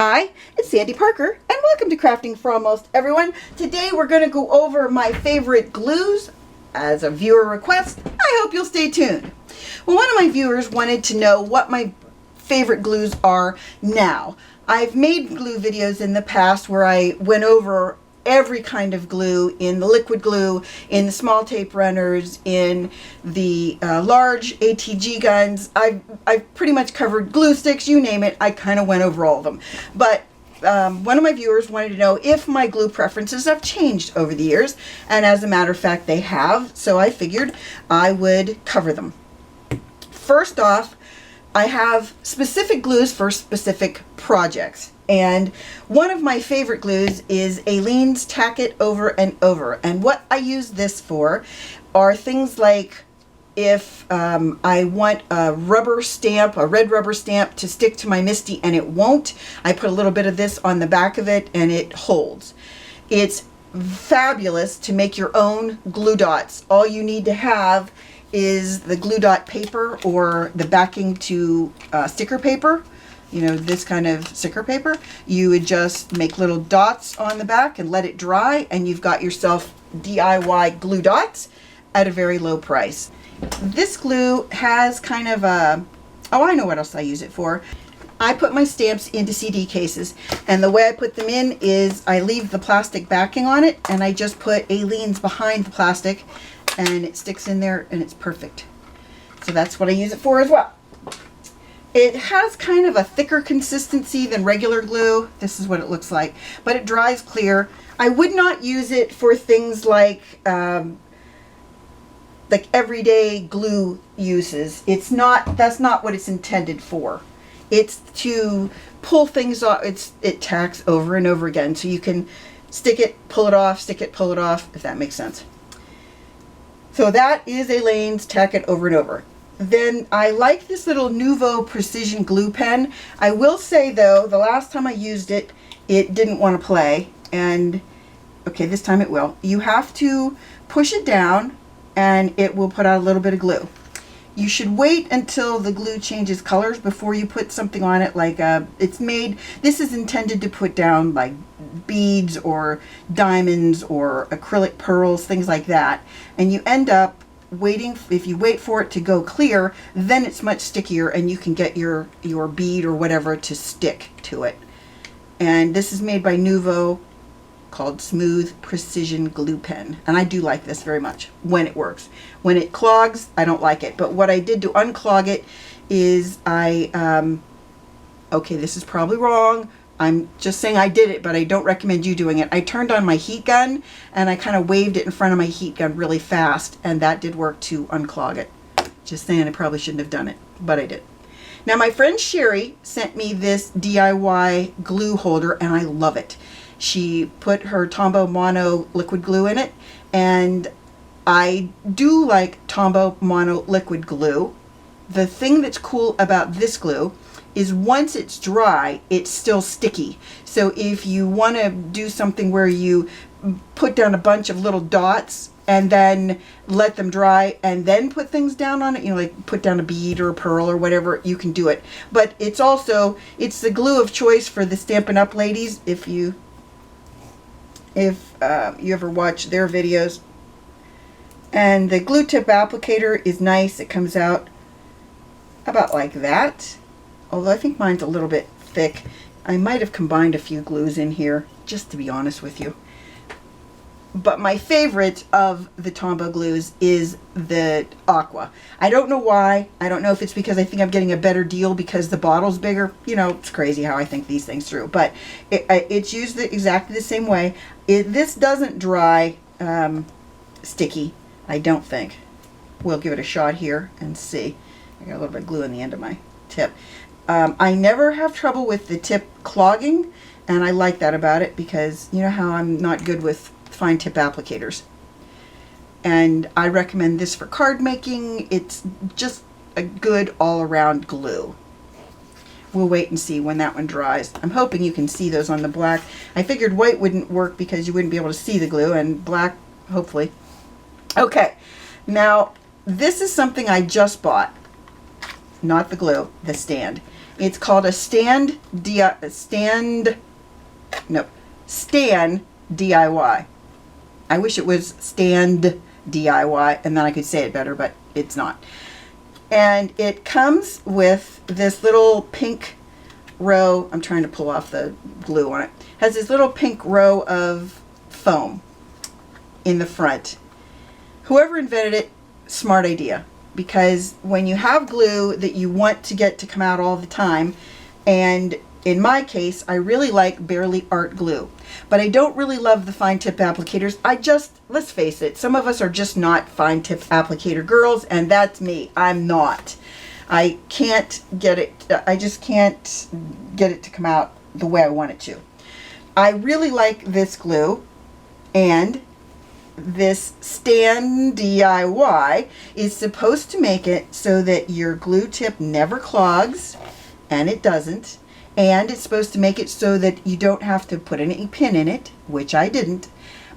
Hi, it's Sandy Parker, and welcome to Crafting for Almost Everyone. Today we're going to go over my favorite glues as a viewer request. I hope you'll stay tuned. Well, one of my viewers wanted to know what my favorite glues are now. I've made glue videos in the past where I went over every kind of glue, in the liquid glue, in the small tape runners, in the large ATG guns. I've pretty much covered glue sticks, you name it. I kind of went over all of them. But one of my viewers wanted to know if my glue preferences have changed over the years, and as a matter of fact they have, so I figured I would cover them. First off, I have specific glues for specific projects. And one of my favorite glues is Aleene's Tack-It Over and Over. And what I use this for are things like if I want a rubber stamp, a red rubber stamp to stick to my MISTI and it won't, I put a little bit of this on the back of it and it holds. It's fabulous to make your own glue dots. All you need to have is the glue dot paper or the backing to sticker paper. You know, this kind of sticker paper. You would just make little dots on the back and let it dry, and you've got yourself DIY glue dots at a very low price. This glue has kind of a, oh, I know what else I use it for. I put my stamps into CD cases, and the way I put them in is I leave the plastic backing on it, and I just put Aleene's behind the plastic, and it sticks in there, and it's perfect. So that's what I use it for as well. It has kind of a thicker consistency than regular glue. This is what it looks like, but it dries clear. I would not use it for things like everyday glue uses. It's not, that's not what it's intended for. It's to pull things off. It tacks over and over again, so you can stick it, pull it off, stick it, pull it off, if that makes sense. So that is Aleene's Tack-It Over and Over. Then I like this little Nuvo precision glue pen. I will say though, the last time I used it, it didn't want to play, and okay, this time it will. You have to push it down and it will put out a little bit of glue. You should wait until the glue changes colors before you put something on it, like it's made, this is intended to put down like beads or diamonds or acrylic pearls, things like that, and you end up waiting. If you wait for it to go clear, then it's much stickier and you can get your bead or whatever to stick to it. And this is made by Nuvo, called Smooth Precision Glue Pen, and I do like this very much when it works. When it clogs, I don't like it, but what I did to unclog it is okay, this is probably wrong. I'm just saying I did it, but I don't recommend you doing it. I turned on my heat gun and I kind of waved it in front of my heat gun really fast, and that did work to unclog it. Just saying, I probably shouldn't have done it, but I did. Now my friend Sherry sent me this DIY glue holder and I love it. She put her Tombow Mono liquid glue in it, and I do like Tombow Mono liquid glue. The thing that's cool about this glue is once it's dry, it's still sticky. So if you want to do something where you put down a bunch of little dots and then let them dry and then put things down on it, you know, like put down a bead or a pearl or whatever, you can do it. But it's also, it's the glue of choice for the Stampin' Up! Ladies. If you ever watch their videos. And the glue tip applicator is nice. It comes out about like that. Although I think mine's a little bit thick. I might have combined a few glues in here, just to be honest with you. But my favorite of the Tombow glues is the Aqua. I don't know why. I don't know if it's because I think I'm getting a better deal because the bottle's bigger. You know, it's crazy how I think these things through. But it's used exactly the same way. This doesn't dry sticky, I don't think. We'll give it a shot here and see. I got a little bit of glue on the end of my tip. I never have trouble with the tip clogging, and I like that about it because you know how I'm not good with fine tip applicators. And I recommend this for card making. It's just a good all-around glue. We'll wait and see when that one dries. I'm hoping you can see those on the black. I figured white wouldn't work because you wouldn't be able to see the glue, and black, hopefully. Okay, now this is something I just bought. Not the glue, the stand. It's called a Stan DIY. I wish it was Stand DIY, and then I could say it better, but it's not. And it comes with this little pink row. I'm trying to pull off the glue on it. Has this little pink row of foam in the front. Whoever invented it, smart idea. Because when you have glue that you want to get to come out all the time, and in my case, I really like Barely Art glue. But I don't really love the fine tip applicators. Let's face it, some of us are just not fine tip applicator girls, and that's me. I'm not. I can't get it, I just can't get it to come out the way I want it to. I really like this glue, and this Stand DIY is supposed to make it so that your glue tip never clogs, and it doesn't. And it's supposed to make it so that you don't have to put any pin in it, which I didn't.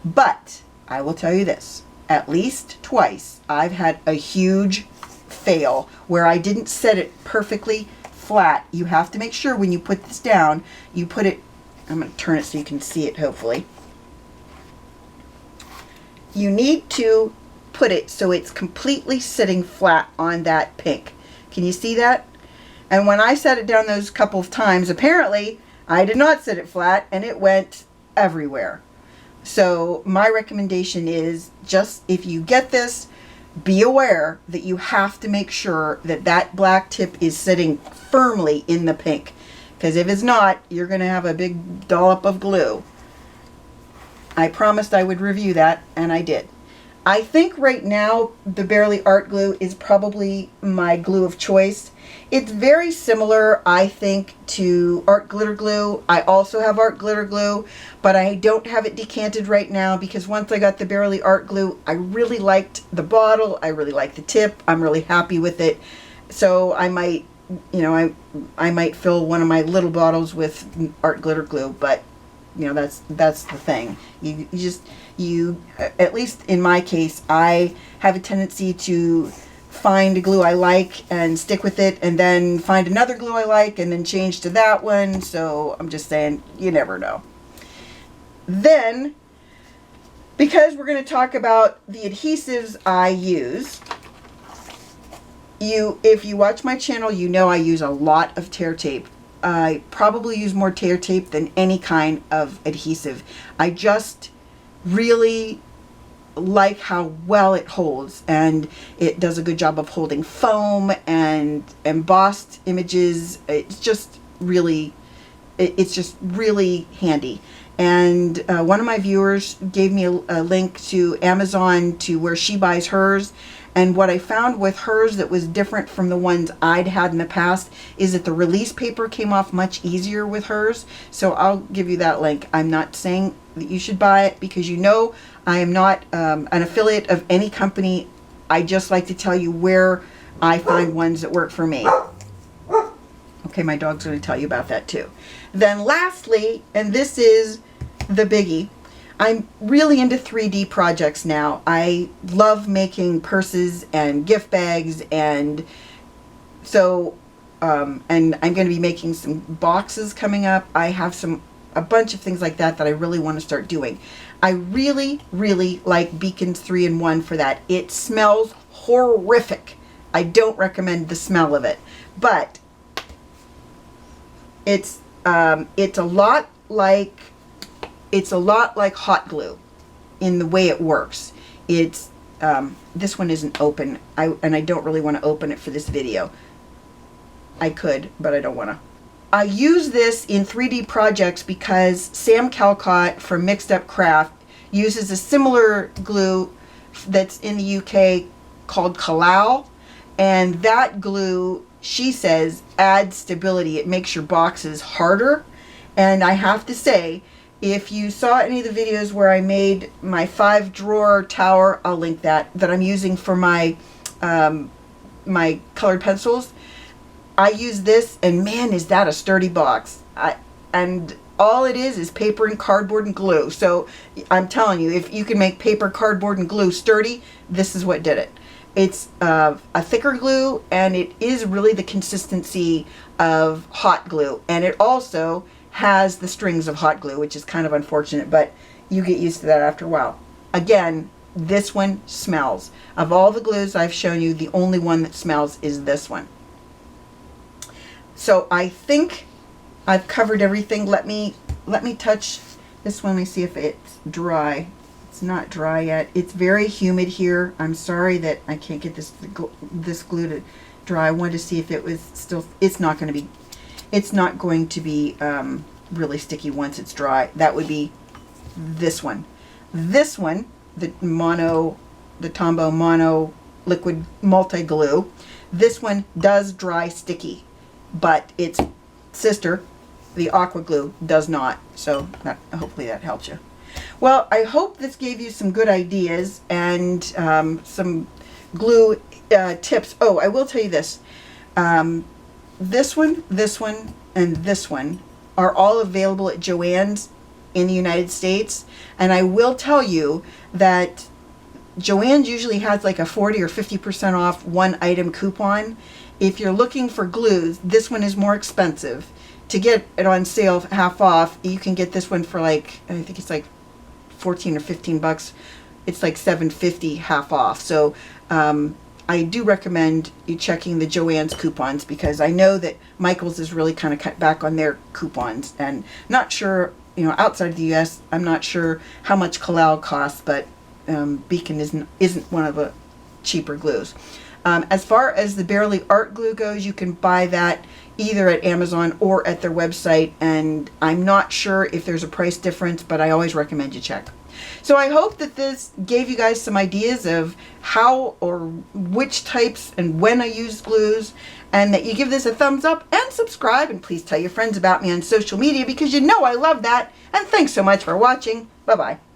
But I will tell you this, at least twice I've had a huge fail where I didn't set it perfectly flat. You have to make sure when you put this down, you put it, I'm going to turn it so you can see it hopefully. You need to put it so it's completely sitting flat on that pink. Can you see that? And when I set it down those couple of times, apparently I did not set it flat and it went everywhere. So my recommendation is, just if you get this, be aware that you have to make sure that that black tip is sitting firmly in the pink. Because if it's not, you're going to have a big dollop of glue. I promised I would review that, and I did. I think right now the Barely Art glue is probably my glue of choice. It's very similar, I think, to Art Glitter Glue. I also have Art Glitter Glue, but I don't have it decanted right now because once I got the Barely Art glue, I really liked the bottle. I really liked the tip. I'm really happy with it. So I might, I might fill one of my little bottles with Art Glitter Glue, but that's the thing. You at least in my case, I have a tendency to find a glue I like and stick with it, and then find another glue I like and then change to that one. So I'm just saying, you never know. Then, because we're going to talk about the adhesives I use, if you watch my channel, you know I use a lot of tear tape. I probably use more tear tape than any kind of adhesive. I just really like how well it holds, and it does a good job of holding foam and embossed images. It's just really handy. And one of my viewers gave me a link to Amazon to where she buys hers. And what I found with hers that was different from the ones I'd had in the past is that the release paper came off much easier with hers. So I'll give you that link. I'm not saying that you should buy it because I am not an affiliate of any company. I just like to tell you where I find ones that work for me. Okay, my dog's going to tell you about that too. Then lastly, and this is the biggie, I'm really into 3D projects now. I love making purses and gift bags, and so and I'm going to be making some boxes coming up. I have a bunch of things like that I really want to start doing. I really, really like Beacon's 3-in-1 for that. It smells horrific. I don't recommend the smell of it, but it's a lot like hot glue in the way it works. It's this one isn't open, and I don't really want to open it for this video. I could, but I don't want to. I use this in 3D projects because Sam Calcott from Mixed Up Craft uses a similar glue that's in the UK called Colall, and that glue, she says, adds stability. It makes your boxes harder, and I have to say, if you saw any of the videos where I made my 5-drawer tower, I'll link that I'm using for my my colored pencils. I use this, and man, is that a sturdy box. And all it is paper and cardboard and glue. So I'm telling you, if you can make paper, cardboard, and glue sturdy, this is what did it. It's a thicker glue, and it is really the consistency of hot glue. And it also has the strings of hot glue, which is kind of unfortunate, but you get used to that after a while. Again, this one smells. Of all the glues I've shown you, the only one that smells is this one. So I think I've covered everything. Let me touch this one. Let me see if it's dry. It's not dry yet. It's very humid here. I'm sorry that I can't get this glue to dry. I wanted to see if it was still. It's not going to be really sticky once it's dry. That would be this one. This one, the Tombow Mono Liquid Multi Glue. This one does dry sticky, but its sister, the Aqua Glue, does not. So hopefully that helps you. Well, I hope this gave you some good ideas and some glue tips. Oh, I will tell you this. This one, and this one are all available at Joann's in the United States. And I will tell you that Joann's usually has like a 40 or 50% off one item coupon. If you're looking for glues, this one is more expensive. To get it on sale half off, you can get this one for like, I think it's like 14 or 15 bucks. It's like $7.50 half off. So I do recommend you checking the Joann's coupons, because I know that Michael's is really kind of cut back on their coupons, and not sure, outside of the US, I'm not sure how much Colall costs, but Beacon isn't one of the cheaper glues. As far as the Barely Art glue goes, you can buy that either at Amazon or at their website, and I'm not sure if there's a price difference, but I always recommend you check. So I hope that this gave you guys some ideas of how or which types and when I use glues, and that you give this a thumbs up and subscribe, and please tell your friends about me on social media, because you know I love that. And thanks so much for watching. Bye-bye.